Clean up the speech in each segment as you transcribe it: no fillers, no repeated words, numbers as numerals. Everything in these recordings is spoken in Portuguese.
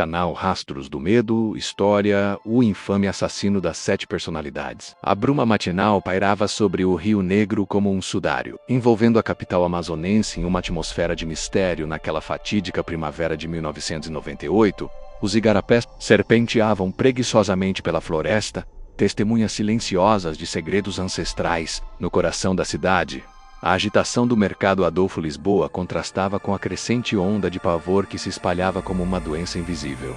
Canal Rastros do Medo, história, o infame assassino das 7 personalidades. A bruma matinal pairava sobre o Rio Negro como um sudário, envolvendo a capital amazonense em uma atmosfera de mistério. Naquela fatídica primavera de 1998, os igarapés serpenteavam preguiçosamente pela floresta, testemunhas silenciosas de segredos ancestrais. No coração da cidade, a agitação do mercado Adolfo Lisboa contrastava com a crescente onda de pavor que se espalhava como uma doença invisível.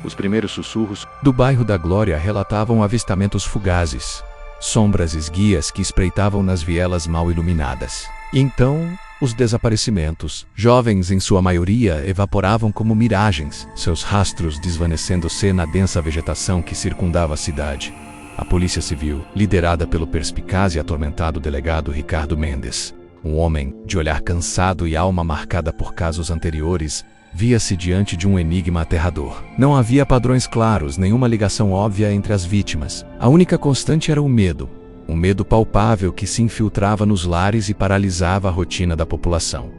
Os primeiros sussurros do bairro da Glória relatavam avistamentos fugazes, sombras esguias que espreitavam nas vielas mal iluminadas. E então, os desaparecimentos, jovens em sua maioria, evaporavam como miragens, seus rastros desvanecendo-se na densa vegetação que circundava a cidade. A Polícia Civil, liderada pelo perspicaz e atormentado delegado Ricardo Mendes, um homem de olhar cansado e alma marcada por casos anteriores, via-se diante de um enigma aterrador. Não havia padrões claros, nenhuma ligação óbvia entre as vítimas. A única constante era o medo, um medo palpável que se infiltrava nos lares e paralisava a rotina da população.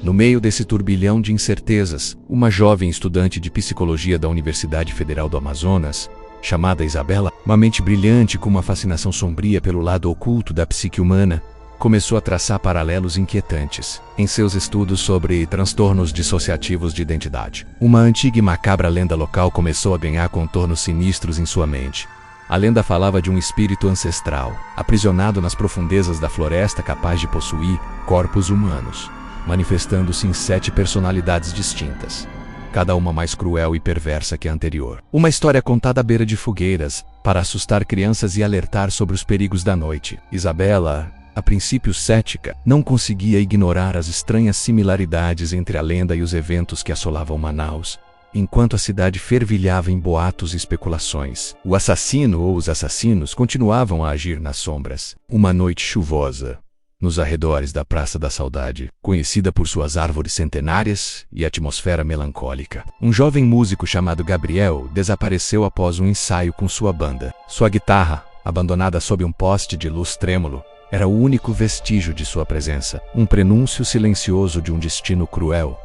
No meio desse turbilhão de incertezas, uma jovem estudante de psicologia da Universidade Federal do Amazonas, chamada Isabela, uma mente brilhante com uma fascinação sombria pelo lado oculto da psique humana, começou a traçar paralelos inquietantes em seus estudos sobre transtornos dissociativos de identidade. Uma antiga e macabra lenda local começou a ganhar contornos sinistros em sua mente. A lenda falava de um espírito ancestral, aprisionado nas profundezas da floresta, capaz de possuir corpos humanos, manifestando-se em 7 personalidades distintas, cada uma mais cruel e perversa que a anterior. Uma história contada à beira de fogueiras, para assustar crianças e alertar sobre os perigos da noite. Isabela, a princípio cética, não conseguia ignorar as estranhas similaridades entre a lenda e os eventos que assolavam Manaus, enquanto a cidade fervilhava em boatos e especulações. O assassino ou os assassinos continuavam a agir nas sombras. Uma noite chuvosa, nos arredores da Praça da Saudade, conhecida por suas árvores centenárias e atmosfera melancólica, um jovem músico chamado Gabriel desapareceu após um ensaio com sua banda. Sua guitarra, abandonada sob um poste de luz trêmulo, era o único vestígio de sua presença, um prenúncio silencioso de um destino cruel.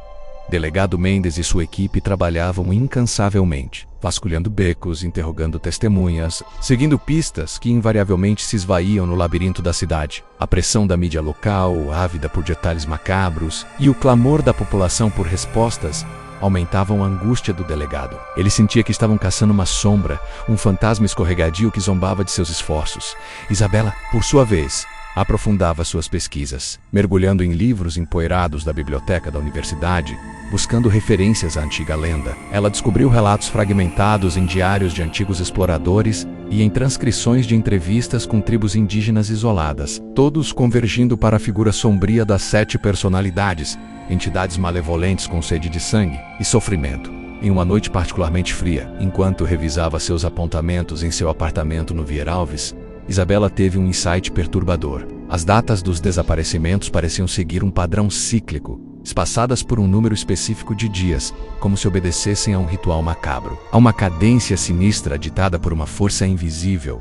Delegado Mendes e sua equipe trabalhavam incansavelmente, vasculhando becos, interrogando testemunhas, seguindo pistas que invariavelmente se esvaíam no labirinto da cidade. A pressão da mídia local, ávida por detalhes macabros, e o clamor da população por respostas aumentavam a angústia do delegado. Ele sentia que estavam caçando uma sombra, um fantasma escorregadio que zombava de seus esforços. Isabela, por sua vez, aprofundava suas pesquisas, mergulhando em livros empoeirados da biblioteca da universidade, buscando referências à antiga lenda. Ela descobriu relatos fragmentados em diários de antigos exploradores e em transcrições de entrevistas com tribos indígenas isoladas, todos convergindo para a figura sombria das 7 personalidades, entidades malevolentes com sede de sangue e sofrimento. Em uma noite particularmente fria, enquanto revisava seus apontamentos em seu apartamento no Vieira Alves, Isabela teve um insight perturbador. As datas dos desaparecimentos pareciam seguir um padrão cíclico, espaçadas por um número específico de dias, como se obedecessem a um ritual macabro, a uma cadência sinistra ditada por uma força invisível.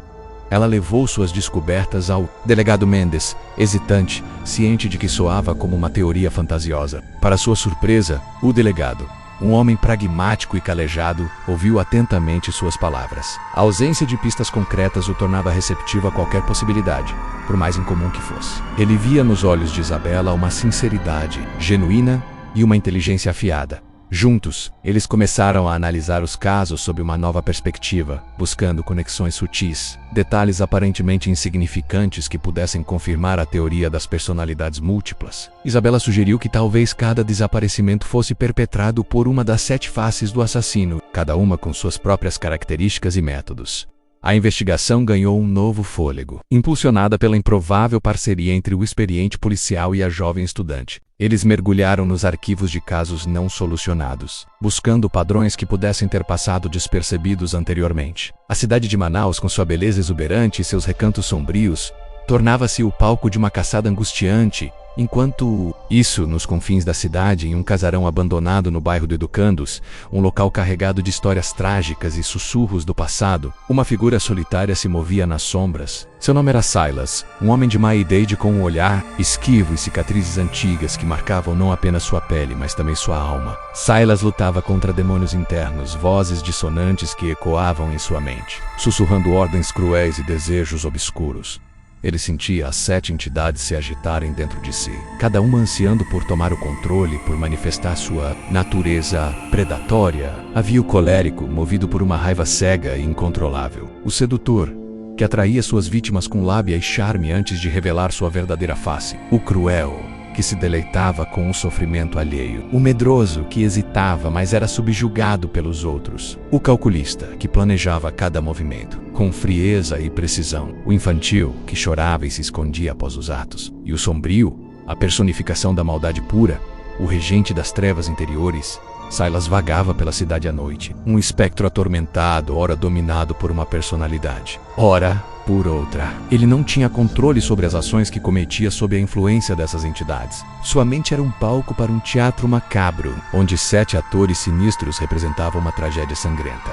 Ela levou suas descobertas ao delegado Mendes, hesitante, ciente de que soava como uma teoria fantasiosa. Para sua surpresa, o delegado, um homem pragmático e calejado, ouviu atentamente suas palavras. A ausência de pistas concretas o tornava receptivo a qualquer possibilidade, por mais incomum que fosse. Ele via nos olhos de Isabela uma sinceridade genuína e uma inteligência afiada. Juntos, eles começaram a analisar os casos sob uma nova perspectiva, buscando conexões sutis, detalhes aparentemente insignificantes que pudessem confirmar a teoria das personalidades múltiplas. Isabela sugeriu que talvez cada desaparecimento fosse perpetrado por uma das 7 faces do assassino, cada uma com suas próprias características e métodos. A investigação ganhou um novo fôlego, impulsionada pela improvável parceria entre o experiente policial e a jovem estudante. Eles mergulharam nos arquivos de casos não solucionados, buscando padrões que pudessem ter passado despercebidos anteriormente. A cidade de Manaus, com sua beleza exuberante e seus recantos sombrios, tornava-se o palco de uma caçada angustiante Enquanto isso, nos confins da cidade, em um casarão abandonado no bairro do Educandos, um local carregado de histórias trágicas e sussurros do passado, uma figura solitária se movia nas sombras. Seu nome era Silas, um homem de má idade com um olhar esquivo e cicatrizes antigas que marcavam não apenas sua pele, mas também sua alma. Silas lutava contra demônios internos, vozes dissonantes que ecoavam em sua mente, sussurrando ordens cruéis e desejos obscuros. Ele sentia as 7 entidades se agitarem dentro de si, cada uma ansiando por tomar o controle, por manifestar sua natureza predatória. Havia o colérico, movido por uma raiva cega e incontrolável. O sedutor, que atraía suas vítimas com lábia e charme antes de revelar sua verdadeira face. O cruel, que se deleitava com o sofrimento alheio. O medroso, que hesitava, mas era subjugado pelos outros. O calculista, que planejava cada movimento, com frieza e precisão. O infantil, que chorava e se escondia após os atos. E o sombrio, a personificação da maldade pura, o regente das trevas interiores. Silas vagava pela cidade à noite, um espectro atormentado, ora dominado por uma personalidade, ora por outra. Ele não tinha controle sobre as ações que cometia sob a influência dessas entidades. Sua mente era um palco para um teatro macabro, onde 7 atores sinistros representavam uma tragédia sangrenta.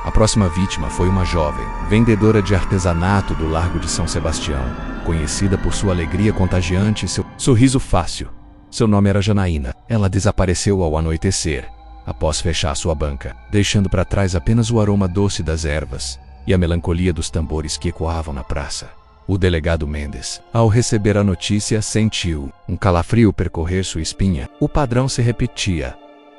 A próxima vítima foi uma jovem, vendedora de artesanato do Largo de São Sebastião, conhecida por sua alegria contagiante e seu sorriso fácil. Seu nome era Janaína. Ela desapareceu ao anoitecer, após fechar sua banca, deixando para trás apenas o aroma doce das ervas e a melancolia dos tambores que ecoavam na praça. O delegado Mendes, ao receber a notícia, sentiu um calafrio percorrer sua espinha. O padrão se repetia.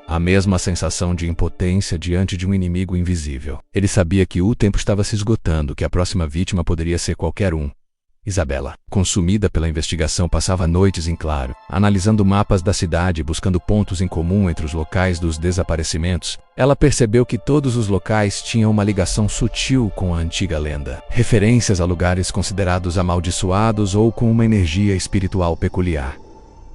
A mesma sensação de impotência diante de um inimigo invisível. Ele sabia que o tempo estava se esgotando, que a próxima vítima poderia ser qualquer um. Isabela, consumida pela investigação, passava noites em claro, analisando mapas da cidade e buscando pontos em comum entre os locais dos desaparecimentos. Ela percebeu que todos os locais tinham uma ligação sutil com a antiga lenda, referências a lugares considerados amaldiçoados ou com uma energia espiritual peculiar.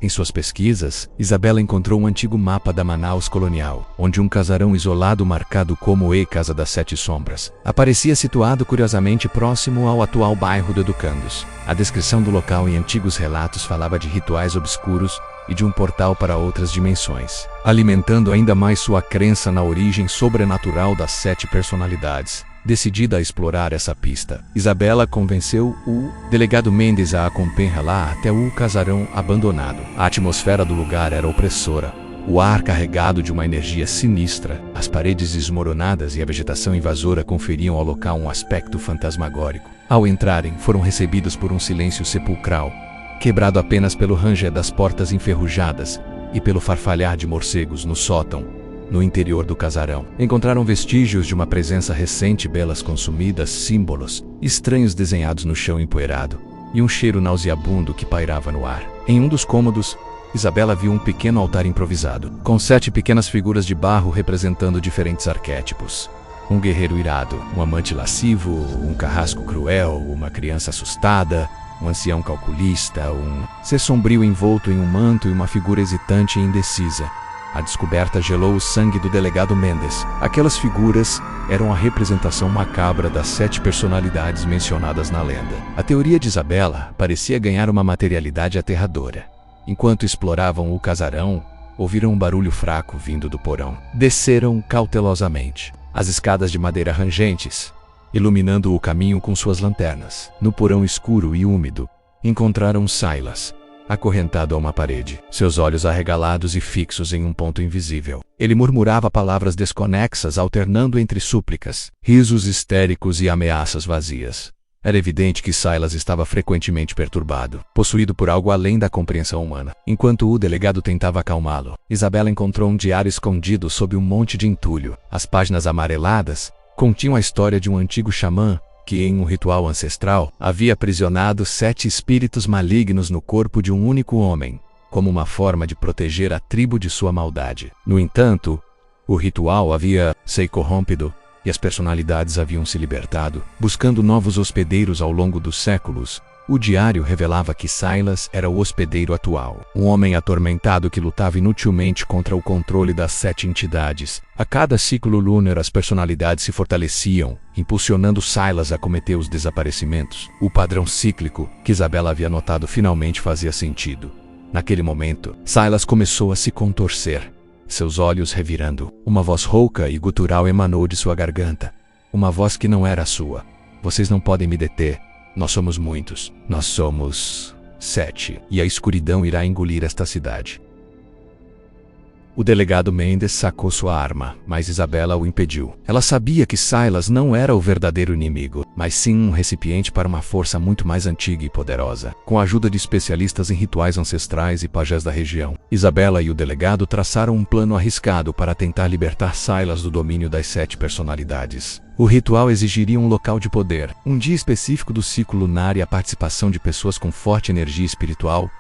Em suas pesquisas, Isabela encontrou um antigo mapa da Manaus colonial, onde um casarão isolado marcado como E Casa das 7 Sombras aparecia situado curiosamente próximo ao atual bairro do Educandos. A descrição do local em antigos relatos falava de rituais obscuros e de um portal para outras dimensões, alimentando ainda mais sua crença na origem sobrenatural das 7 personalidades. Decidida a explorar essa pista, Isabela convenceu o delegado Mendes a acompanhá-la até o casarão abandonado. A atmosfera do lugar era opressora, o ar carregado de uma energia sinistra, as paredes desmoronadas e a vegetação invasora conferiam ao local um aspecto fantasmagórico. Ao entrarem, foram recebidos por um silêncio sepulcral, quebrado apenas pelo ranger das portas enferrujadas e pelo farfalhar de morcegos no sótão. No interior do casarão, encontraram vestígios de uma presença recente, belas consumidas, símbolos estranhos desenhados no chão empoeirado, e um cheiro nauseabundo que pairava no ar. Em um dos cômodos, Isabela viu um pequeno altar improvisado, com 7 pequenas figuras de barro representando diferentes arquétipos. Um guerreiro irado, um amante lascivo, um carrasco cruel, uma criança assustada, um ancião calculista, um ser sombrio envolto em um manto e uma figura hesitante e indecisa. A descoberta gelou o sangue do delegado Mendes. Aquelas figuras eram a representação macabra das 7 personalidades mencionadas na lenda. A teoria de Isabela parecia ganhar uma materialidade aterradora. Enquanto exploravam o casarão, ouviram um barulho fraco vindo do porão. Desceram cautelosamente as escadas de madeira rangentes, iluminando o caminho com suas lanternas. No porão escuro e úmido, encontraram Silas, acorrentado a uma parede, seus olhos arregalados e fixos em um ponto invisível. Ele murmurava palavras desconexas, alternando entre súplicas, risos histéricos e ameaças vazias. Era evidente que Silas estava frequentemente perturbado, possuído por algo além da compreensão humana. Enquanto o delegado tentava acalmá-lo, Isabela encontrou um diário escondido sob um monte de entulho. As páginas amareladas continham a história de um antigo xamã que, em um ritual ancestral, havia aprisionado 7 espíritos malignos no corpo de um único homem, como uma forma de proteger a tribo de sua maldade. No entanto, o ritual havia se corrompido e as personalidades haviam se libertado, buscando novos hospedeiros ao longo dos séculos. O diário revelava que Silas era o hospedeiro atual, um homem atormentado que lutava inutilmente contra o controle das 7 entidades. A cada ciclo lunar, as personalidades se fortaleciam, impulsionando Silas a cometer os desaparecimentos. O padrão cíclico que Isabela havia notado finalmente fazia sentido. Naquele momento, Silas começou a se contorcer, seus olhos revirando. Uma voz rouca e gutural emanou de sua garganta. Uma voz que não era a sua. Vocês não podem me deter. Nós somos muitos. Nós somos 7. E a escuridão irá engolir esta cidade. O delegado Mendes sacou sua arma, mas Isabela o impediu. Ela sabia que Silas não era o verdadeiro inimigo, mas sim um recipiente para uma força muito mais antiga e poderosa. Com a ajuda de especialistas em rituais ancestrais e pajés da região, Isabela e o delegado traçaram um plano arriscado para tentar libertar Silas do domínio das 7 personalidades. O ritual exigiria um local de poder, um dia específico do ciclo lunar e a participação de pessoas com forte energia espiritual.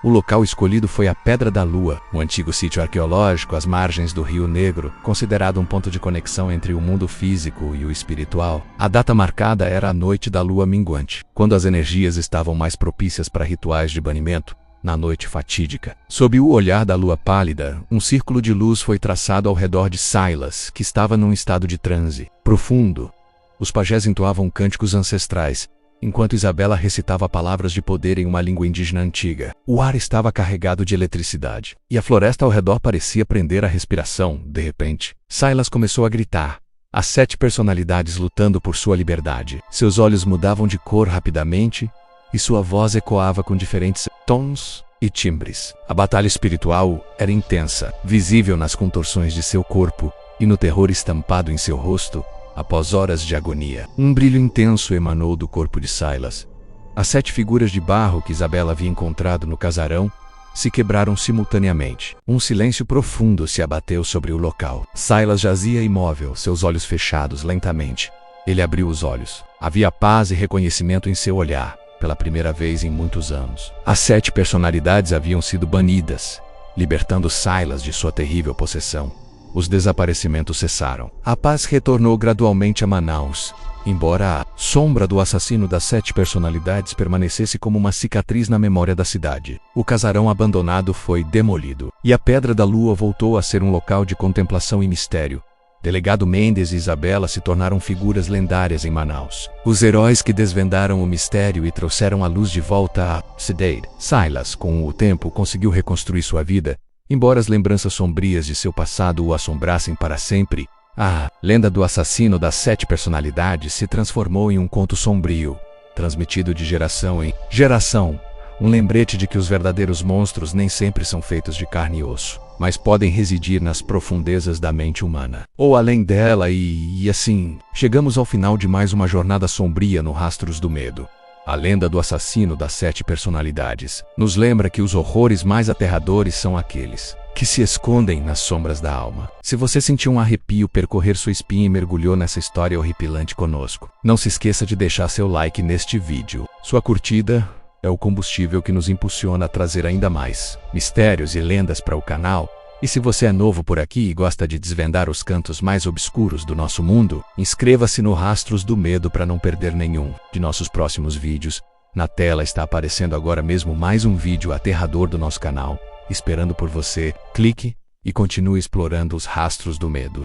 O local escolhido foi a Pedra da Lua, um antigo sítio arqueológico às margens do Rio Negro, considerado um ponto de conexão entre o mundo físico e o espiritual. A data marcada era a noite da lua minguante, quando as energias estavam mais propícias para rituais de banimento, na noite fatídica. Sob o olhar da lua pálida, um círculo de luz foi traçado ao redor de Silas, que estava num estado de transe profundo. Os pajés entoavam cânticos ancestrais, enquanto Isabela recitava palavras de poder em uma língua indígena antiga. O ar estava carregado de eletricidade, e a floresta ao redor parecia prender a respiração. De repente, Silas começou a gritar. As 7 personalidades lutando por sua liberdade. Seus olhos mudavam de cor rapidamente, e sua voz ecoava com diferentes tons e timbres. A batalha espiritual era intensa, visível nas contorções de seu corpo, e no terror estampado em seu rosto. Após horas de agonia, um brilho intenso emanou do corpo de Silas. As 7 figuras de barro que Isabela havia encontrado no casarão se quebraram simultaneamente. Um silêncio profundo se abateu sobre o local. Silas jazia imóvel, seus olhos fechados lentamente. Ele abriu os olhos. Havia paz e reconhecimento em seu olhar, pela primeira vez em muitos anos. As 7 personalidades haviam sido banidas, libertando Silas de sua terrível possessão. Os desaparecimentos cessaram. A paz retornou gradualmente a Manaus, embora a sombra do assassino das 7 personalidades permanecesse como uma cicatriz na memória da cidade. O casarão abandonado foi demolido, e a Pedra da Lua voltou a ser um local de contemplação e mistério. Delegado Mendes e Isabela se tornaram figuras lendárias em Manaus. Os heróis que desvendaram o mistério e trouxeram a luz de volta à cidade. Silas, com o tempo, conseguiu reconstruir sua vida. Embora as lembranças sombrias de seu passado o assombrassem para sempre, a lenda do assassino das 7 personalidades se transformou em um conto sombrio, transmitido de geração em geração, um lembrete de que os verdadeiros monstros nem sempre são feitos de carne e osso, mas podem residir nas profundezas da mente humana, ou além dela e assim, chegamos ao final de mais uma jornada sombria no Rastros do Medo. A lenda do assassino das 7 personalidades nos lembra que os horrores mais aterradores são aqueles que se escondem nas sombras da alma. Se você sentiu um arrepio percorrer sua espinha e mergulhou nessa história horripilante conosco, não se esqueça de deixar seu like neste vídeo. Sua curtida é o combustível que nos impulsiona a trazer ainda mais mistérios e lendas para o canal. E se você é novo por aqui e gosta de desvendar os cantos mais obscuros do nosso mundo, inscreva-se no Rastros do Medo para não perder nenhum de nossos próximos vídeos. Na tela está aparecendo agora mesmo mais um vídeo aterrador do nosso canal, esperando por você. Clique e continue explorando os Rastros do Medo.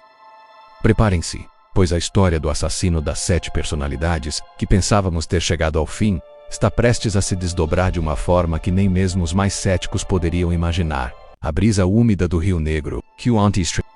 Preparem-se, pois a história do assassino das 7 personalidades, que pensávamos ter chegado ao fim, está prestes a se desdobrar de uma forma que nem mesmo os mais céticos poderiam imaginar. A brisa úmida do Rio Negro,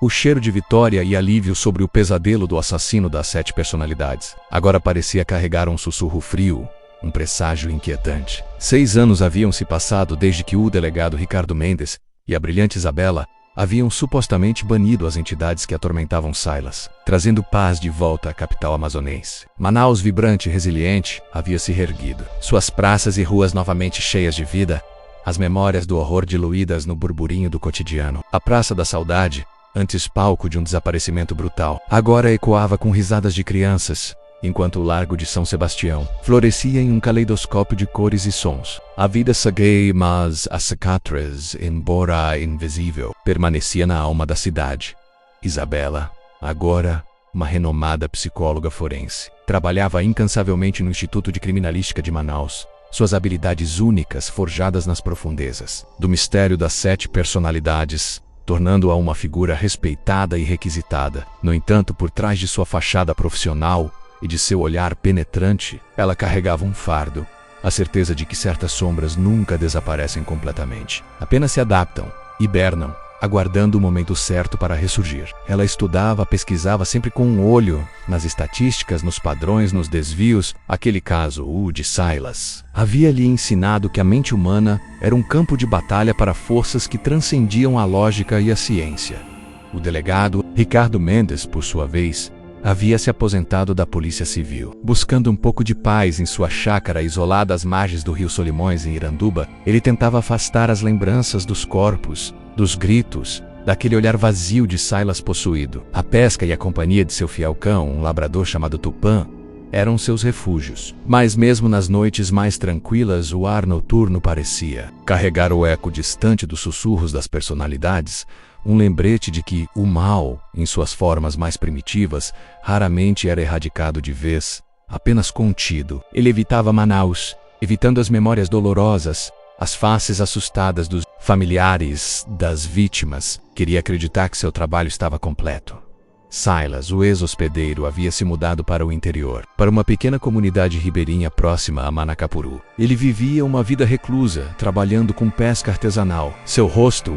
o cheiro de vitória e alívio sobre o pesadelo do assassino das 7 personalidades, agora parecia carregar um sussurro frio, um presságio inquietante. 6 anos haviam se passado desde que o delegado Ricardo Mendes e a brilhante Isabela haviam supostamente banido as entidades que atormentavam Silas, trazendo paz de volta à capital amazonense. Manaus, vibrante e resiliente, havia se reerguido. Suas praças e ruas novamente cheias de vida, as memórias do horror diluídas no burburinho do cotidiano. A Praça da Saudade, antes palco de um desaparecimento brutal, agora ecoava com risadas de crianças, enquanto o Largo de São Sebastião florescia em um caleidoscópio de cores e sons. A vida seguia, mas a cicatriz, embora invisível, permanecia na alma da cidade. Isabela, agora uma renomada psicóloga forense, trabalhava incansavelmente no Instituto de Criminalística de Manaus. Suas habilidades únicas forjadas nas profundezas do mistério das 7 personalidades, tornando-a uma figura respeitada e requisitada. No entanto, por trás de sua fachada profissional e de seu olhar penetrante, ela carregava um fardo, A certeza de que certas sombras nunca desaparecem completamente. Apenas se adaptam, hibernam, aguardando o momento certo para ressurgir. Ela estudava, pesquisava sempre com um olho nas estatísticas, nos padrões, nos desvios. Aquele caso, o de Silas, havia lhe ensinado que a mente humana era um campo de batalha para forças que transcendiam a lógica e a ciência. O delegado, Ricardo Mendes, por sua vez, havia se aposentado da Polícia Civil. Buscando um pouco de paz em sua chácara isolada às margens do rio Solimões, em Iranduba, ele tentava afastar as lembranças dos corpos, dos gritos, daquele olhar vazio de Silas possuído. A pesca e a companhia de seu fiel cão, um labrador chamado Tupã, eram seus refúgios. Mas mesmo nas noites mais tranquilas, o ar noturno parecia carregar o eco distante dos sussurros das personalidades, um lembrete de que o mal, em suas formas mais primitivas, raramente era erradicado de vez, apenas contido. Ele evitava Manaus, evitando as memórias dolorosas, as faces assustadas dos familiares das vítimas. Queria acreditar que seu trabalho estava completo. Silas, o ex-hospedeiro, havia se mudado para o interior, para uma pequena comunidade ribeirinha próxima a Manacapuru. Ele vivia uma vida reclusa, trabalhando com pesca artesanal. Seu rosto,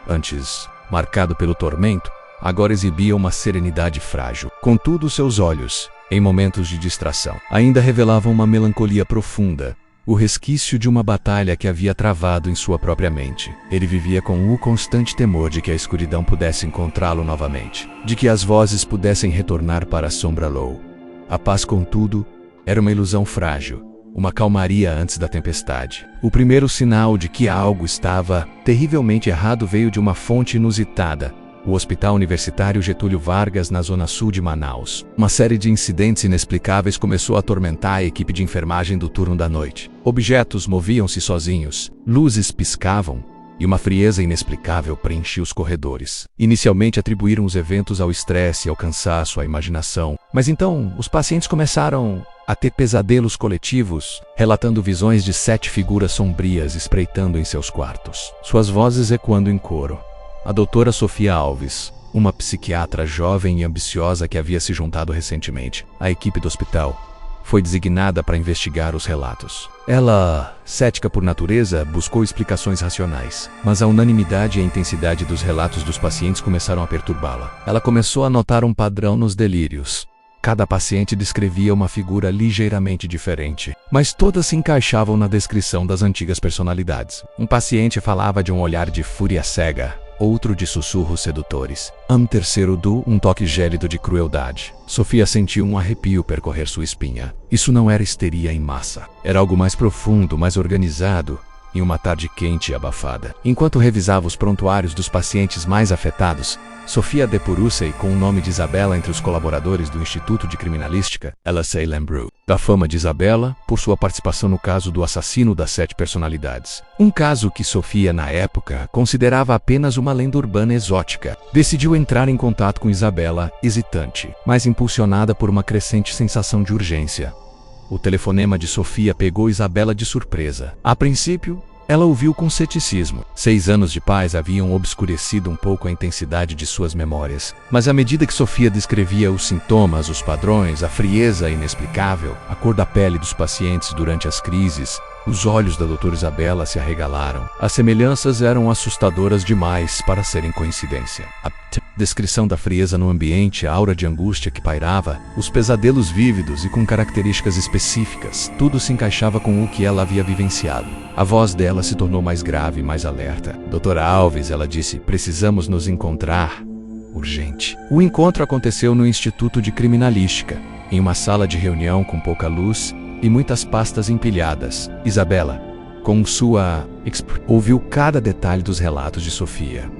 antes marcado pelo tormento, agora exibia uma serenidade frágil. Contudo, seus olhos, em momentos de distração, ainda revelavam uma melancolia profunda, o resquício de uma batalha que havia travado em sua própria mente. Ele vivia com o constante temor de que a escuridão pudesse encontrá-lo novamente, de que as vozes pudessem retornar para a Sombra Low. A paz, contudo, era uma ilusão frágil, uma calmaria antes da tempestade. O primeiro sinal de que algo estava terrivelmente errado veio de uma fonte inusitada: o Hospital Universitário Getúlio Vargas, na zona sul de Manaus. Uma série de incidentes inexplicáveis começou a atormentar a equipe de enfermagem do turno da noite. Objetos moviam-se sozinhos, luzes piscavam, e uma frieza inexplicável preenchia os corredores. Inicialmente atribuíram os eventos ao estresse e ao cansaço, à imaginação. Mas então, os pacientes começaram a ter pesadelos coletivos, relatando visões de 7 figuras sombrias espreitando em seus quartos, suas vozes ecoando em coro. A doutora Sofia Alves, uma psiquiatra jovem e ambiciosa que havia se juntado recentemente à equipe do hospital, foi designada para investigar os relatos. Ela, cética por natureza, buscou explicações racionais, mas a unanimidade e a intensidade dos relatos dos pacientes começaram a perturbá-la. Ela começou a notar um padrão nos delírios. Cada paciente descrevia uma figura ligeiramente diferente, mas todas se encaixavam na descrição das antigas personalidades. Um paciente falava de um olhar de fúria cega, outro de sussurros sedutores. Terceiro um toque gélido de crueldade. Sofia sentiu um arrepio percorrer sua espinha. Isso não era histeria em massa. Era algo mais profundo, mais organizado, em uma tarde quente e abafada. Enquanto revisava os prontuários dos pacientes mais afetados, Sofia depurou-se com o nome de Isabela entre os colaboradores do Instituto de Criminalística. Ela se lembrou da fama de Isabela por sua participação no caso do assassino das 7 personalidades. Um caso que Sofia, na época, considerava apenas uma lenda urbana exótica. Decidiu entrar em contato com Isabela, hesitante, mas impulsionada por uma crescente sensação de urgência. O telefonema de Sofia pegou Isabela de surpresa. A princípio, ela ouviu com ceticismo. 6 anos de paz haviam obscurecido um pouco a intensidade de suas memórias. Mas à medida que Sofia descrevia os sintomas, os padrões, a frieza inexplicável, a cor da pele dos pacientes durante as crises, os olhos da doutora Isabela se arregalaram. As semelhanças eram assustadoras demais para serem coincidência. A descrição da frieza no ambiente, a aura de angústia que pairava, os pesadelos vívidos e com características específicas, tudo se encaixava com o que ela havia vivenciado. A voz dela se tornou mais grave e mais alerta. Doutora Alves, ela disse, precisamos nos encontrar. Urgente. O encontro aconteceu no Instituto de Criminalística, em uma sala de reunião com pouca luz e muitas pastas empilhadas. Isabela, com sua ouviu cada detalhe dos relatos de Sofia.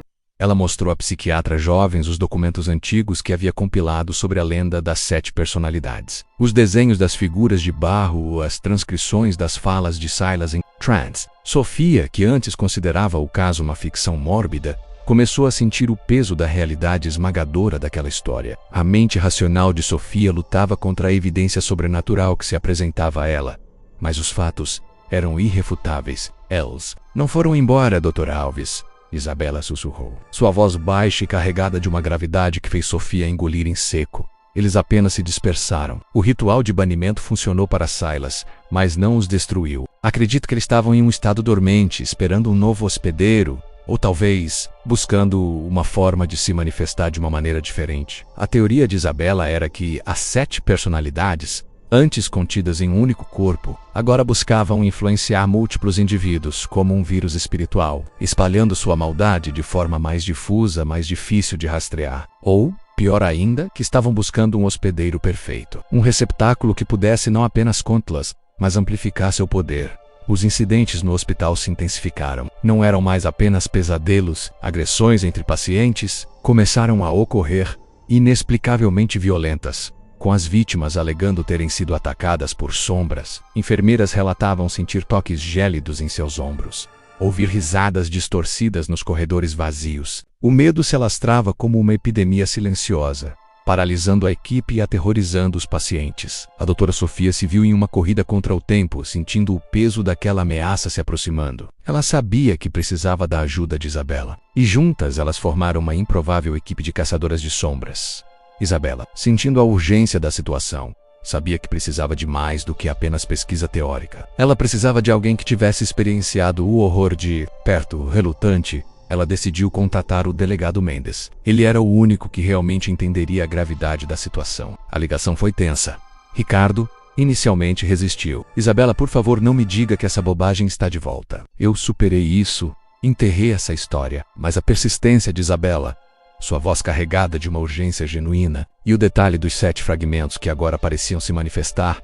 Ela mostrou à psiquiatra jovens os documentos antigos que havia compilado sobre a lenda das 7 personalidades. Os desenhos das figuras de barro, as transcrições das falas de Silas em trance. Sofia, que antes considerava o caso uma ficção mórbida, começou a sentir o peso da realidade esmagadora daquela história. A mente racional de Sofia lutava contra a evidência sobrenatural que se apresentava a ela, mas os fatos eram irrefutáveis. Eles não foram embora, Dr. Alves, Isabela sussurrou. Sua voz baixa e carregada de uma gravidade que fez Sofia engolir em seco. Eles apenas se dispersaram. O ritual de banimento funcionou para Silas, mas não os destruiu. Acredito que eles estavam em um estado dormente, esperando um novo hospedeiro, ou talvez buscando uma forma de se manifestar de uma maneira diferente. A teoria de Isabela era que as 7 personalidades, antes contidas em um único corpo, agora buscavam influenciar múltiplos indivíduos como um vírus espiritual, espalhando sua maldade de forma mais difusa, mais difícil de rastrear. Ou, pior ainda, que estavam buscando um hospedeiro perfeito, um receptáculo que pudesse não apenas contê-las, mas amplificar seu poder. Os incidentes no hospital se intensificaram. Não eram mais apenas pesadelos, agressões entre pacientes começaram a ocorrer, inexplicavelmente violentas, com as vítimas alegando terem sido atacadas por sombras. Enfermeiras relatavam sentir toques gélidos em seus ombros, ouvir risadas distorcidas nos corredores vazios. O medo se alastrava como uma epidemia silenciosa, paralisando a equipe e aterrorizando os pacientes. A doutora Sofia se viu em uma corrida contra o tempo, sentindo o peso daquela ameaça se aproximando. Ela sabia que precisava da ajuda de Isabela, e juntas elas formaram uma improvável equipe de caçadoras de sombras. Isabela, sentindo a urgência da situação, sabia que precisava de mais do que apenas pesquisa teórica. Ela precisava de alguém que tivesse experienciado o horror de perto. Relutante, ela decidiu contatar o delegado Mendes. Ele era o único que realmente entenderia a gravidade da situação. A ligação foi tensa. Ricardo, inicialmente, resistiu. Isabela, por favor, não me diga que essa bobagem está de volta. Eu superei isso, enterrei essa história. Mas a persistência de Isabela, sua voz carregada de uma urgência genuína, e o detalhe dos 7 fragmentos que agora pareciam se manifestar,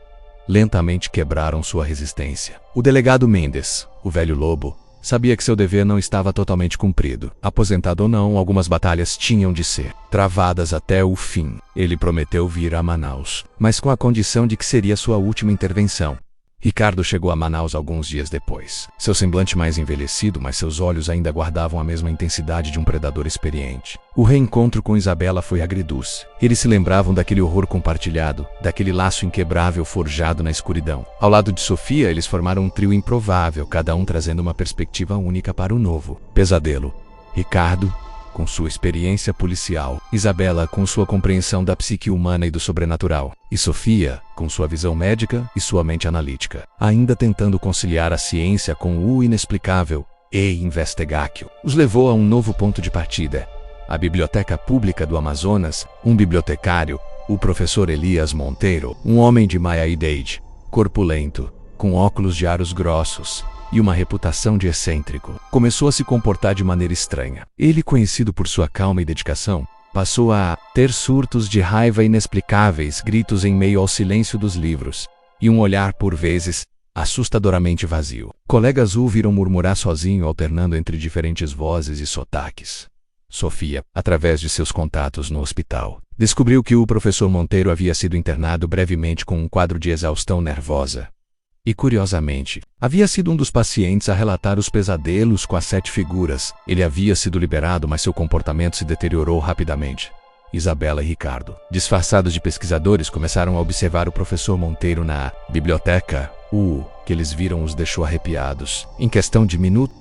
lentamente quebraram sua resistência. O delegado Mendes, o velho lobo, sabia que seu dever não estava totalmente cumprido. Aposentado ou não, algumas batalhas tinham de ser travadas até o fim. Ele prometeu vir a Manaus, mas com a condição de que seria sua última intervenção. Ricardo chegou a Manaus alguns dias depois. Seu semblante mais envelhecido, mas seus olhos ainda guardavam a mesma intensidade de um predador experiente. O reencontro com Isabela foi agridoce. Eles se lembravam daquele horror compartilhado, daquele laço inquebrável forjado na escuridão. Ao lado de Sofia, eles formaram um trio improvável, cada um trazendo uma perspectiva única para o novo pesadelo. Ricardo, com sua experiência policial, Isabela com sua compreensão da psique humana e do sobrenatural, e Sofia com sua visão médica e sua mente analítica, ainda tentando conciliar a ciência com o inexplicável e investigável. Os levou a um novo ponto de partida, a Biblioteca Pública do Amazonas. Um bibliotecário, o professor Elias Monteiro, um homem de meia-idade, corpulento, com óculos de aros grossos e uma reputação de excêntrico, começou a se comportar de maneira estranha. Ele, conhecido por sua calma e dedicação, passou a ter surtos de raiva inexplicáveis, gritos em meio ao silêncio dos livros, e um olhar, por vezes, assustadoramente vazio. Colegas o ouviram murmurar sozinho, alternando entre diferentes vozes e sotaques. Sofia, através de seus contatos no hospital, descobriu que o professor Monteiro havia sido internado brevemente com um quadro de exaustão nervosa. E, curiosamente, havia sido um dos pacientes a relatar os pesadelos com as 7 figuras. Ele havia sido liberado, mas seu comportamento se deteriorou rapidamente. Isabela e Ricardo, disfarçados de pesquisadores, começaram a observar o professor Monteiro na biblioteca. O que eles viram os deixou arrepiados. Em questão de minutos,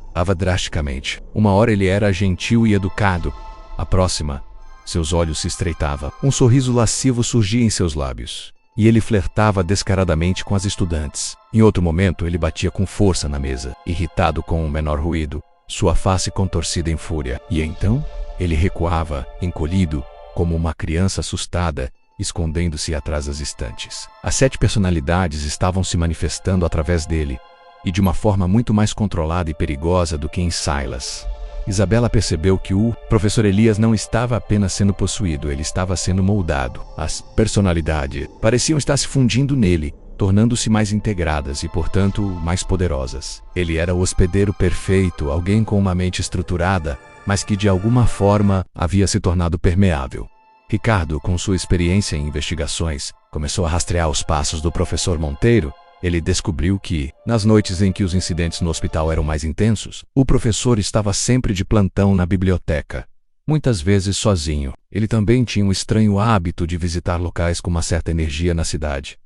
mudava drasticamente. Uma hora ele era gentil e educado. A próxima, seus olhos se estreitavam. Um sorriso lascivo surgia em seus lábios. E ele flertava descaradamente com as estudantes. Em outro momento, ele batia com força na mesa, irritado com o menor ruído, sua face contorcida em fúria. E então, ele recuava, encolhido, como uma criança assustada, escondendo-se atrás das estantes. As 7 personalidades estavam se manifestando através dele, e de uma forma muito mais controlada e perigosa do que em Silas. Isabela percebeu que o professor Elias não estava apenas sendo possuído, ele estava sendo moldado. As personalidades pareciam estar se fundindo nele, tornando-se mais integradas e, portanto, mais poderosas. Ele era o hospedeiro perfeito, alguém com uma mente estruturada, mas que de alguma forma havia se tornado permeável. Ricardo, com sua experiência em investigações, começou a rastrear os passos do professor Monteiro. Ele descobriu que, nas noites em que os incidentes no hospital eram mais intensos, o professor estava sempre de plantão na biblioteca, muitas vezes sozinho. Ele também tinha um estranho hábito de visitar locais com uma certa energia na cidade.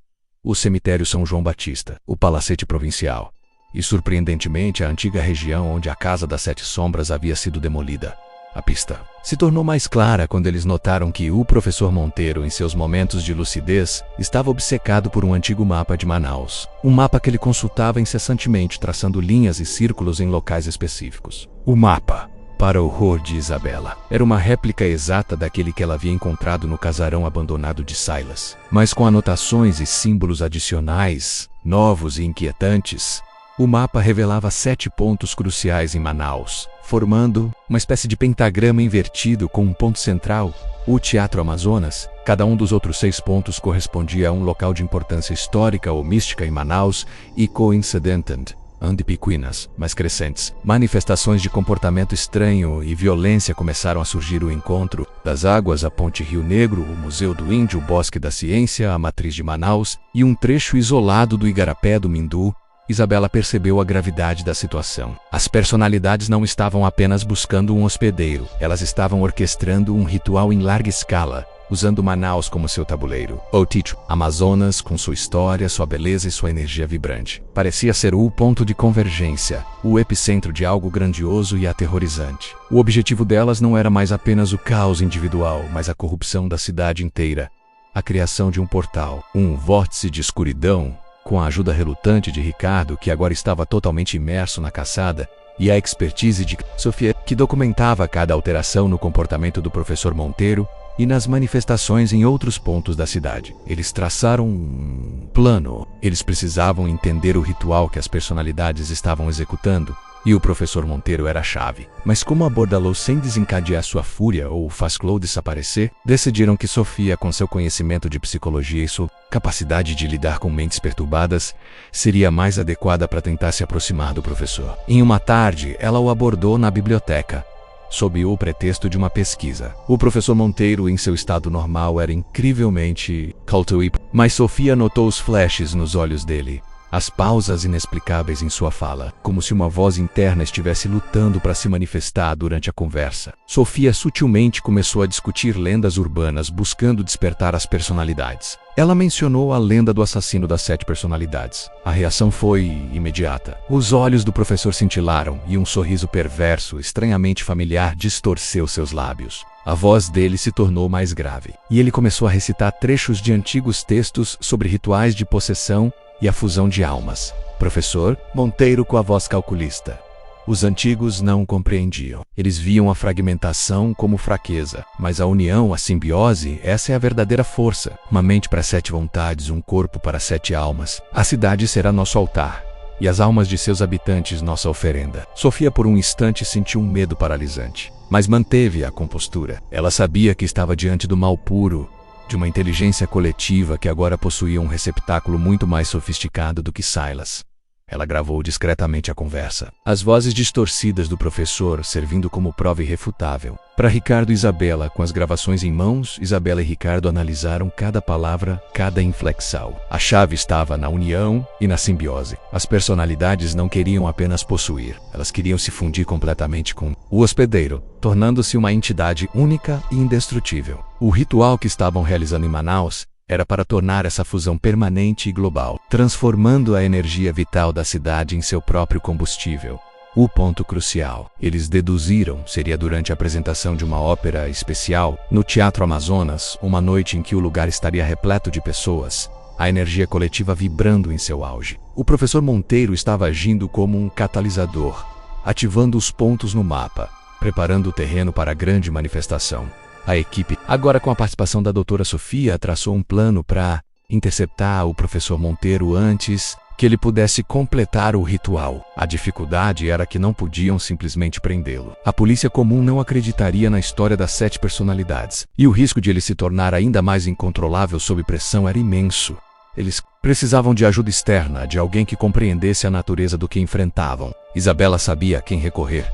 O cemitério São João Batista, o palacete provincial, e, surpreendentemente, a antiga região onde a Casa das 7 Sombras havia sido demolida. A pista se tornou mais clara quando eles notaram que o professor Monteiro, em seus momentos de lucidez, estava obcecado por um antigo mapa de Manaus. Um mapa que ele consultava incessantemente, traçando linhas e círculos em locais específicos. O mapa, para o horror de Isabela, era uma réplica exata daquele que ela havia encontrado no casarão abandonado de Silas, mas com anotações e símbolos adicionais, novos e inquietantes. O mapa revelava 7 pontos cruciais em Manaus, formando uma espécie de pentagrama invertido com um ponto central, o Teatro Amazonas. Cada um dos outros 6 pontos correspondia a um local de importância histórica ou mística em Manaus e coincident andipiquinas, mais crescentes. Manifestações de comportamento estranho e violência começaram a surgir. O encontro das águas, a Ponte Rio Negro, o Museu do Índio, o Bosque da Ciência, a Matriz de Manaus e um trecho isolado do Igarapé do Mindu. Isabela percebeu a gravidade da situação. As personalidades não estavam apenas buscando um hospedeiro, elas estavam orquestrando um ritual em larga escala, usando Manaus como seu tabuleiro. O Teatro Amazonas, com sua história, sua beleza e sua energia vibrante, parecia ser o ponto de convergência, o epicentro de algo grandioso e aterrorizante. O objetivo delas não era mais apenas o caos individual, mas a corrupção da cidade inteira. A criação de um portal, um vórtice de escuridão, com a ajuda relutante de Ricardo, que agora estava totalmente imerso na caçada, e a expertise de Sofia, que documentava cada alteração no comportamento do professor Monteiro e nas manifestações em outros pontos da cidade. Eles traçaram um plano. Eles precisavam entender o ritual que as personalidades estavam executando, e o professor Monteiro era a chave. Mas como abordá-lo sem desencadear sua fúria ou fazê-lo desaparecer? Decidiram que Sofia, com seu conhecimento de psicologia e sua capacidade de lidar com mentes perturbadas, seria mais adequada para tentar se aproximar do professor. Em uma tarde, ela o abordou na biblioteca, sob o pretexto de uma pesquisa. O professor Monteiro, em seu estado normal, era incrivelmente culto, mas Sofia notou os flashes nos olhos dele, as pausas inexplicáveis em sua fala, como se uma voz interna estivesse lutando para se manifestar durante a conversa. Sofia sutilmente começou a discutir lendas urbanas, buscando despertar as personalidades. Ela mencionou a lenda do assassino das 7 personalidades. A reação foi imediata. Os olhos do professor cintilaram e um sorriso perverso, estranhamente familiar, distorceu seus lábios. A voz dele se tornou mais grave, e ele começou a recitar trechos de antigos textos sobre rituais de possessão e a fusão de almas. Professor Monteiro, com a voz calculista. Os antigos não compreendiam. Eles viam a fragmentação como fraqueza, mas a união, a simbiose, essa é a verdadeira força. Uma mente para 7 vontades, um corpo para 7 almas. A cidade será nosso altar, e as almas de seus habitantes nossa oferenda. Sofia por um instante sentiu um medo paralisante, mas manteve a compostura. Ela sabia que estava diante do mal puro, de uma inteligência coletiva que agora possuía um receptáculo muito mais sofisticado do que Silas. Ela gravou discretamente a conversa, as vozes distorcidas do professor servindo como prova irrefutável. Para Ricardo e Isabela, com as gravações em mãos, Isabela e Ricardo analisaram cada palavra, cada inflexão. A chave estava na união e na simbiose. As personalidades não queriam apenas possuir, elas queriam se fundir completamente com o hospedeiro, tornando-se uma entidade única e indestrutível. O ritual que estavam realizando em Manaus era para tornar essa fusão permanente e global, transformando a energia vital da cidade em seu próprio combustível. O ponto crucial, eles deduziram, seria durante a apresentação de uma ópera especial no Teatro Amazonas, uma noite em que o lugar estaria repleto de pessoas, a energia coletiva vibrando em seu auge. O professor Monteiro estava agindo como um catalisador, ativando os pontos no mapa, preparando o terreno para a grande manifestação. A equipe, agora com a participação da doutora Sofia, traçou um plano para interceptar o professor Monteiro antes que ele pudesse completar o ritual. A dificuldade era que não podiam simplesmente prendê-lo. A polícia comum não acreditaria na história das 7 personalidades, e o risco de ele se tornar ainda mais incontrolável sob pressão era imenso. Eles precisavam de ajuda externa, de alguém que compreendesse a natureza do que enfrentavam. Isabela sabia a quem recorrer.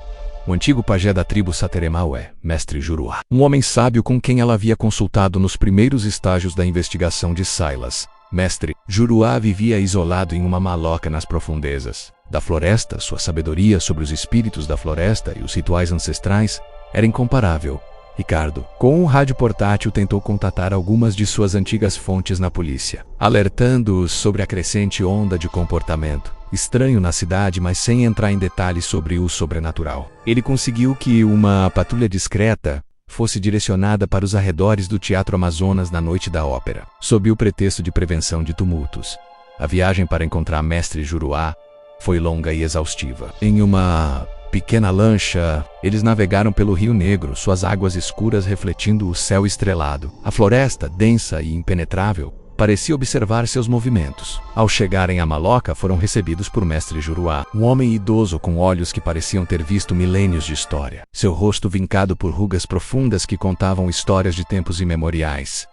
O antigo pajé da tribo Sateremaué, Mestre Juruá. Um homem sábio com quem ela havia consultado nos primeiros estágios da investigação de Silas. Mestre Juruá vivia isolado em uma maloca nas profundezas da floresta. Sua sabedoria sobre os espíritos da floresta e os rituais ancestrais era incomparável. Ricardo, com um rádio portátil, tentou contatar algumas de suas antigas fontes na polícia, alertando-os sobre a crescente onda de comportamento estranho na cidade, mas sem entrar em detalhes sobre o sobrenatural. Ele conseguiu que uma patrulha discreta fosse direcionada para os arredores do Teatro Amazonas na noite da ópera, sob o pretexto de prevenção de tumultos. A viagem para encontrar Mestre Juruá foi longa e exaustiva. Em uma pequena lancha, eles navegaram pelo Rio Negro, suas águas escuras refletindo o céu estrelado. A floresta, densa e impenetrável, parecia observar seus movimentos. Ao chegarem a Maloca, foram recebidos por Mestre Juruá, um homem idoso com olhos que pareciam ter visto milênios de história. Seu rosto vincado por rugas profundas que contavam histórias de tempos imemoriais.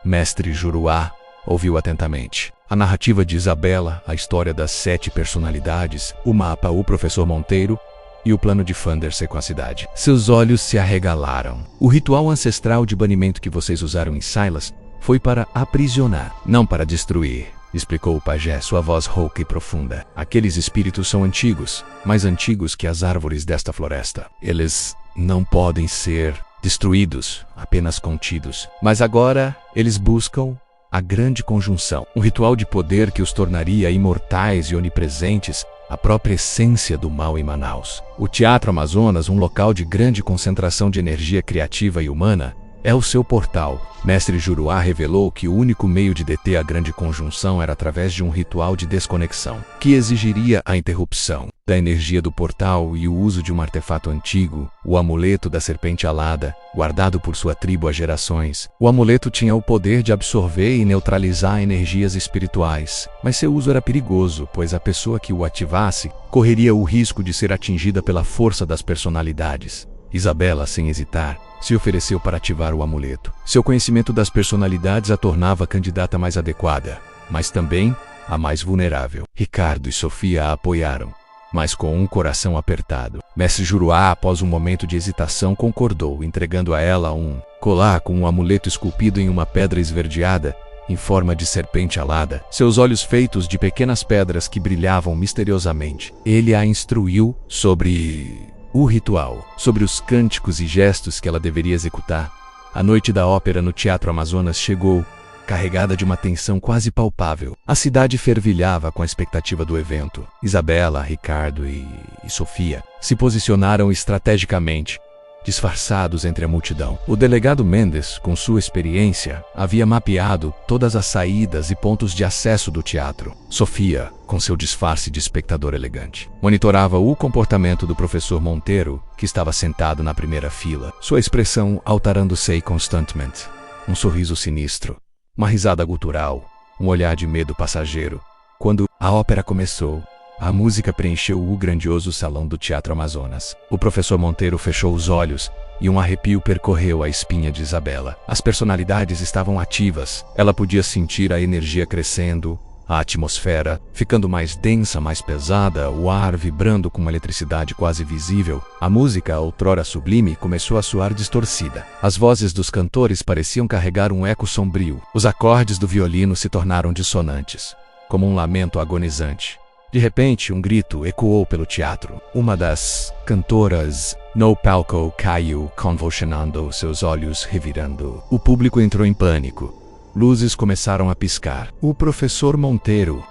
Mestre Juruá ouviu atentamente a narrativa de Isabela, a história das 7 personalidades, o mapa, o professor Monteiro e o plano de Fanderse com a cidade. Seus olhos se arregalaram. O ritual ancestral de banimento que vocês usaram em Silas foi para aprisionar, não para destruir, explicou o pajé, sua voz rouca e profunda. Aqueles espíritos são antigos, mais antigos que as árvores desta floresta. Eles não podem ser destruídos, apenas contidos. Mas agora eles buscam a grande conjunção, um ritual de poder que os tornaria imortais e onipresentes, a própria essência do mal em Manaus. O Teatro Amazonas, um local de grande concentração de energia criativa e humana, é o seu portal. Mestre Juruá revelou que o único meio de deter a grande conjunção era através de um ritual de desconexão, que exigiria a interrupção da energia do portal e o uso de um artefato antigo, o amuleto da serpente alada, guardado por sua tribo há gerações. O amuleto tinha o poder de absorver e neutralizar energias espirituais, mas seu uso era perigoso, pois a pessoa que o ativasse correria o risco de ser atingida pela força das personalidades. Isabela, sem hesitar, se ofereceu para ativar o amuleto. Seu conhecimento das personalidades a tornava a candidata mais adequada, mas também a mais vulnerável. Ricardo e Sofia a apoiaram, mas com um coração apertado. Mestre Juruá, após um momento de hesitação, concordou, entregando a ela um colar com um amuleto esculpido em uma pedra esverdeada, em forma de serpente alada, seus olhos feitos de pequenas pedras que brilhavam misteriosamente. Ele a instruiu sobre o ritual, sobre os cânticos e gestos que ela deveria executar. A noite da ópera no Teatro Amazonas chegou, carregada de uma tensão quase palpável. A cidade fervilhava com a expectativa do evento. Isabela, Ricardo e Sofia se posicionaram estrategicamente, disfarçados entre a multidão. O delegado Mendes, com sua experiência, havia mapeado todas as saídas e pontos de acesso do teatro. Sofia, com seu disfarce de espectador elegante, monitorava o comportamento do professor Monteiro, que estava sentado na primeira fila, sua expressão alterando-se constantemente. Um sorriso sinistro, uma risada gutural, um olhar de medo passageiro. Quando a ópera começou, a música preencheu o grandioso salão do Teatro Amazonas. O professor Monteiro fechou os olhos e um arrepio percorreu a espinha de Isabela. As personalidades estavam ativas. Ela podia sentir a energia crescendo, a atmosfera ficando mais densa, mais pesada, o ar vibrando com uma eletricidade quase visível. A música, outrora sublime, começou a soar distorcida. As vozes dos cantores pareciam carregar um eco sombrio. Os acordes do violino se tornaram dissonantes, como um lamento agonizante. De repente, um grito ecoou pelo teatro. Uma das cantoras no palco caiu, convulsionando, seus olhos revirando. O público entrou em pânico. Luzes começaram a piscar. O professor Monteiro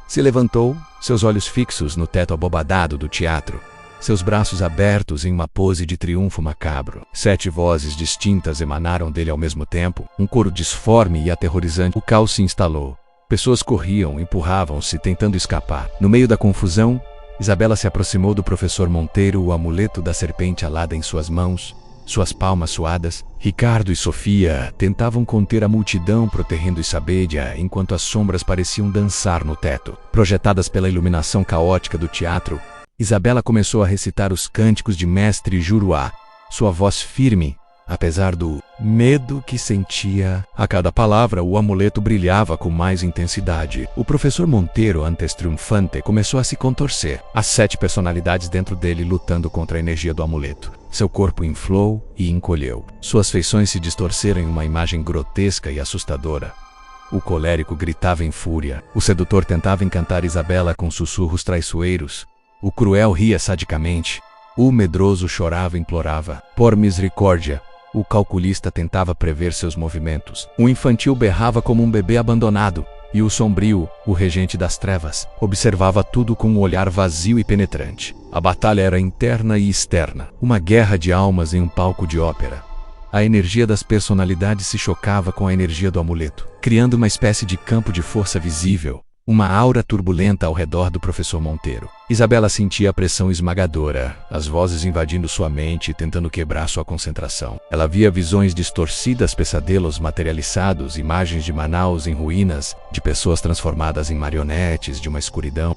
se levantou, seus olhos fixos no teto abobadado do teatro, seus braços abertos em uma pose de triunfo macabro. 7 vozes distintas emanaram dele ao mesmo tempo, um coro disforme e aterrorizante. O caos se instalou. Pessoas corriam, empurravam-se, tentando escapar. No meio da confusão, Isabela se aproximou do professor Monteiro, o amuleto da serpente alada em suas mãos, suas palmas suadas. Ricardo e Sofia tentavam conter a multidão, protegendo Isabedia, enquanto as sombras pareciam dançar no teto. Projetadas pela iluminação caótica do teatro, Isabela começou a recitar os cânticos de Mestre Juruá, sua voz firme, apesar do medo que sentia. A cada palavra, o amuleto brilhava com mais intensidade. O professor Monteiro, antes triunfante, começou a se contorcer, as 7 personalidades dentro dele lutando contra a energia do amuleto. Seu corpo inflou e encolheu. Suas feições se distorceram em uma imagem grotesca e assustadora. O colérico gritava em fúria. O sedutor tentava encantar Isabela com sussurros traiçoeiros. O cruel ria sadicamente. O medroso chorava e implorava por misericórdia. O calculista tentava prever seus movimentos. O infantil berrava como um bebê abandonado. E o sombrio, o regente das trevas, observava tudo com um olhar vazio e penetrante. A batalha era interna e externa, uma guerra de almas em um palco de ópera. A energia das personalidades se chocava com a energia do amuleto, criando uma espécie de campo de força visível, uma aura turbulenta ao redor do professor Monteiro. Isabela sentia a pressão esmagadora, as vozes invadindo sua mente e tentando quebrar sua concentração. Ela via visões distorcidas, pesadelos materializados, imagens de Manaus em ruínas, de pessoas transformadas em marionetes, de uma escuridão.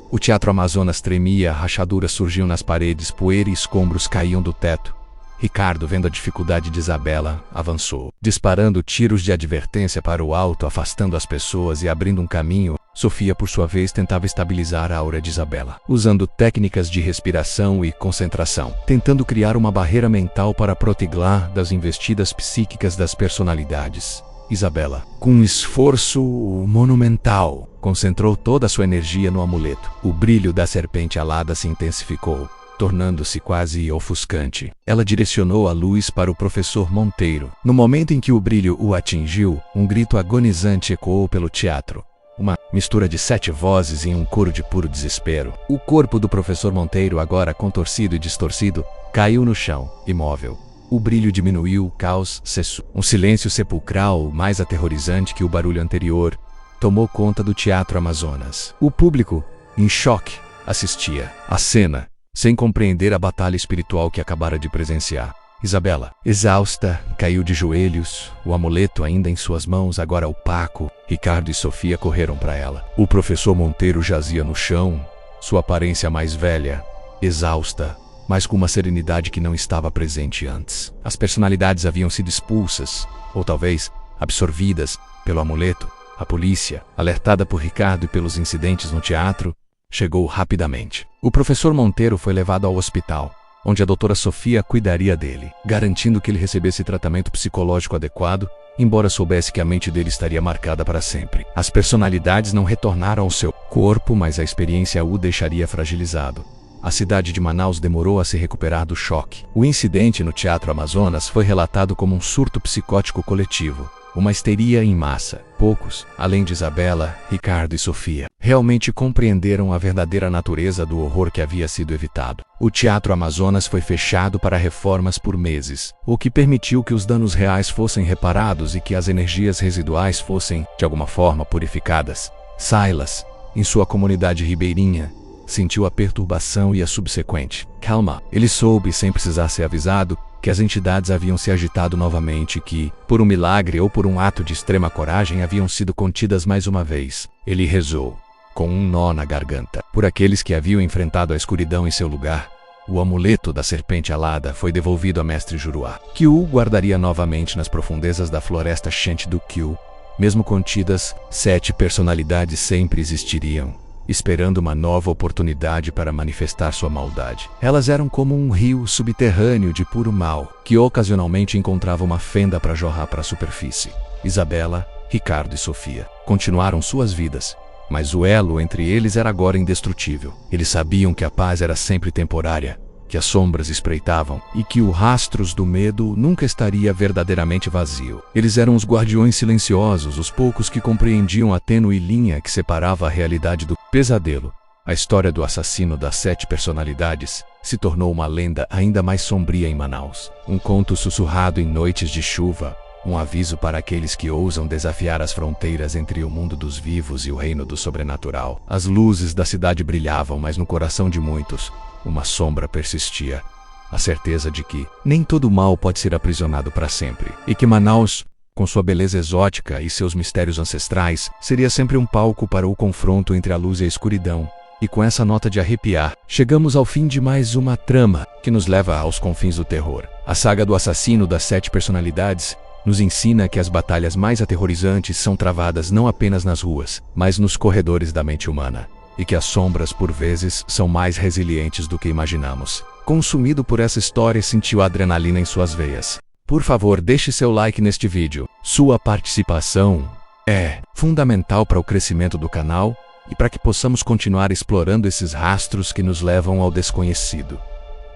O Teatro Amazonas tremia, rachaduras surgiam nas paredes, poeira e escombros caíam do teto. Ricardo, vendo a dificuldade de Isabela, avançou, disparando tiros de advertência para o alto, afastando as pessoas e abrindo um caminho. Sofia, por sua vez, tentava estabilizar a aura de Isabela, usando técnicas de respiração e concentração, tentando criar uma barreira mental para protegê-la das investidas psíquicas das personalidades. Isabela, com um esforço monumental, concentrou toda a sua energia no amuleto. O brilho da serpente alada se intensificou, tornando-se quase ofuscante. Ela direcionou a luz para o professor Monteiro. No momento em que o brilho o atingiu, um grito agonizante ecoou pelo teatro. Uma mistura de 7 vozes em um coro de puro desespero. O corpo do professor Monteiro, agora contorcido e distorcido, caiu no chão, imóvel. O brilho diminuiu, o caos cessou. Um silêncio sepulcral, mais aterrorizante que o barulho anterior, tomou conta do Teatro Amazonas. O público, em choque, assistia à cena, sem compreender a batalha espiritual que acabara de presenciar. Isabela, exausta, caiu de joelhos, o amuleto ainda em suas mãos, agora opaco. Ricardo e Sofia correram para ela. O professor Monteiro jazia no chão, sua aparência mais velha, exausta, mas com uma serenidade que não estava presente antes. As personalidades haviam sido expulsas, ou talvez absorvidas, pelo amuleto. A polícia, alertada por Ricardo e pelos incidentes no teatro, chegou rapidamente. O professor Monteiro foi levado ao hospital, onde a doutora Sofia cuidaria dele, garantindo que ele recebesse tratamento psicológico adequado, embora soubesse que a mente dele estaria marcada para sempre. As personalidades não retornaram ao seu corpo, mas a experiência o deixaria fragilizado. A cidade de Manaus demorou a se recuperar do choque. O incidente no Teatro Amazonas foi relatado como um surto psicótico coletivo, uma histeria em massa. Poucos, além de Isabela, Ricardo e Sofia, realmente compreenderam a verdadeira natureza do horror que havia sido evitado. O Teatro Amazonas foi fechado para reformas por meses, o que permitiu que os danos reais fossem reparados e que as energias residuais fossem, de alguma forma, purificadas. Silas, em sua comunidade ribeirinha, sentiu a perturbação e a subsequente calma. Ele soube, sem precisar ser avisado, que as entidades haviam se agitado novamente e que, por um milagre ou por um ato de extrema coragem, haviam sido contidas mais uma vez. Ele rezou, com um nó na garganta, por aqueles que haviam enfrentado a escuridão em seu lugar. O amuleto da serpente alada foi devolvido a Mestre Juruá, que o guardaria novamente nas profundezas da floresta Chente do Kiu. Mesmo contidas, 7 personalidades sempre existiriam, esperando uma nova oportunidade para manifestar sua maldade. Elas eram como um rio subterrâneo de puro mal, que ocasionalmente encontrava uma fenda para jorrar para a superfície. Isabela, Ricardo e Sofia continuaram suas vidas, mas o elo entre eles era agora indestrutível. Eles sabiam que a paz era sempre temporária, que as sombras espreitavam e que o rastros do medo nunca estaria verdadeiramente vazio. Eles eram os guardiões silenciosos, os poucos que compreendiam a tênue linha que separava a realidade do pesadelo. A história do assassino das 7 personalidades se tornou uma lenda ainda mais sombria em Manaus. Um conto sussurrado em noites de chuva, um aviso para aqueles que ousam desafiar as fronteiras entre o mundo dos vivos e o reino do sobrenatural. As luzes da cidade brilhavam, mas no coração de muitos, uma sombra persistia. A certeza de que nem todo mal pode ser aprisionado para sempre. E que Manaus, com sua beleza exótica e seus mistérios ancestrais, seria sempre um palco para o confronto entre a luz e a escuridão. E com essa nota de arrepiar, chegamos ao fim de mais uma trama que nos leva aos confins do terror. A saga do assassino das 7 personalidades nos ensina que as batalhas mais aterrorizantes são travadas não apenas nas ruas, mas nos corredores da mente humana. E que as sombras, por vezes, são mais resilientes do que imaginamos. Consumido por essa história, sentiu a adrenalina em suas veias. Por favor, deixe seu like neste vídeo. Sua participação é fundamental para o crescimento do canal e para que possamos continuar explorando esses rastros que nos levam ao desconhecido.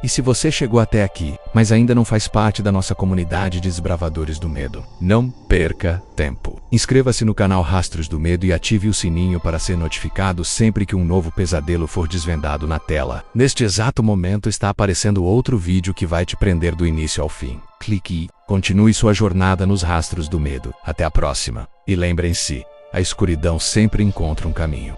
E se você chegou até aqui, mas ainda não faz parte da nossa comunidade de desbravadores do medo, não perca tempo. Inscreva-se no canal Rastros do Medo e ative o sininho para ser notificado sempre que um novo pesadelo for desvendado na tela. Neste exato momento está aparecendo outro vídeo que vai te prender do início ao fim. Clique e continue sua jornada nos rastros do medo. Até a próxima. E lembrem-se, a escuridão sempre encontra um caminho.